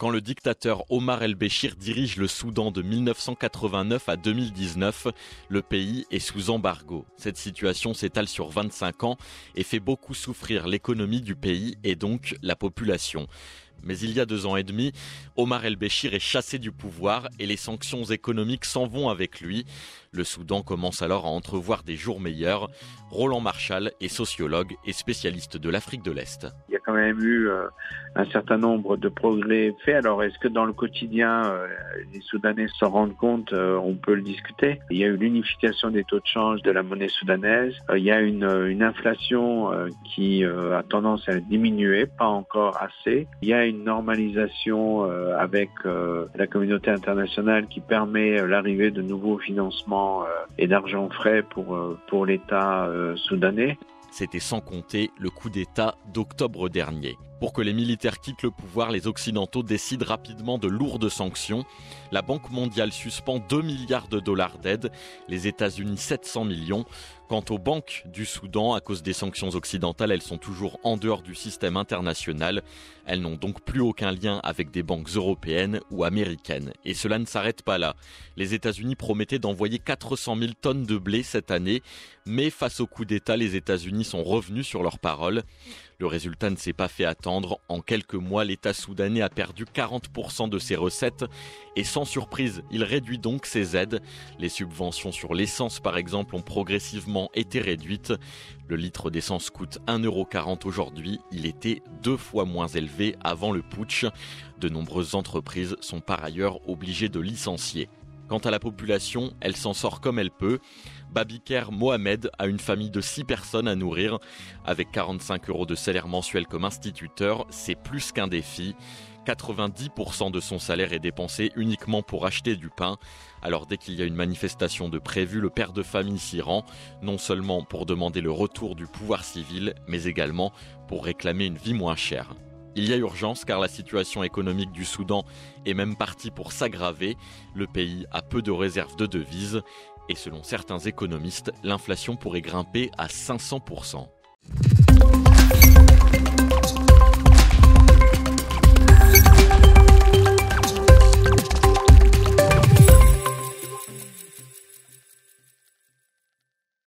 Quand le dictateur Omar el-Béchir dirige le Soudan de 1989 à 2019, le pays est sous embargo. Cette situation s'étale sur 25 ans et fait beaucoup souffrir l'économie du pays et donc la population. Mais il y a 2 ans et demi, Omar el-Béchir est chassé du pouvoir et les sanctions économiques s'en vont avec lui. Le Soudan commence alors à entrevoir des jours meilleurs. Roland Marchal est sociologue et spécialiste de l'Afrique de l'Est. Il y a quand même eu un certain nombre de progrès faits. Alors est-ce que dans le quotidien, les Soudanais s'en rendent compte? On peut le discuter. Il y a eu l'unification des taux de change de la monnaie soudanaise. Il y a une inflation qui a tendance à diminuer, pas encore assez. Il y a une normalisation avec la communauté internationale qui permet l'arrivée de nouveaux financements et d'argent frais pour l'État soudanais. C'était sans compter le coup d'État d'octobre dernier. Pour que les militaires quittent le pouvoir, les Occidentaux décident rapidement de lourdes sanctions. La Banque mondiale suspend 2 milliards de dollars d'aide, les États-Unis 700 millions. Quant aux banques du Soudan, à cause des sanctions occidentales, elles sont toujours en dehors du système international. Elles n'ont donc plus aucun lien avec des banques européennes ou américaines. Et cela ne s'arrête pas là. Les États-Unis promettaient d'envoyer 400 000 tonnes de blé cette année. Mais face au coup d'État, les États-Unis sont revenus sur leurs paroles. Le résultat ne s'est pas fait attendre. En quelques mois, l'État soudanais a perdu 40% de ses recettes. Et sans surprise, il réduit donc ses aides. Les subventions sur l'essence, par exemple, ont progressivement été réduites. Le litre d'essence coûte 1,40 € aujourd'hui. Il était 2 fois moins élevé avant le putsch. De nombreuses entreprises sont par ailleurs obligées de licencier. Quant à la population, elle s'en sort comme elle peut. Babiker Mohamed a une famille de 6 personnes à nourrir. Avec 45 € de salaire mensuel comme instituteur, c'est plus qu'un défi. 90% de son salaire est dépensé uniquement pour acheter du pain. Alors dès qu'il y a une manifestation de prévue, le père de famille s'y rend, non seulement pour demander le retour du pouvoir civil, mais également pour réclamer une vie moins chère. Il y a urgence car la situation économique du Soudan est même partie pour s'aggraver. Le pays a peu de réserves de devises et selon certains économistes, l'inflation pourrait grimper à 500%.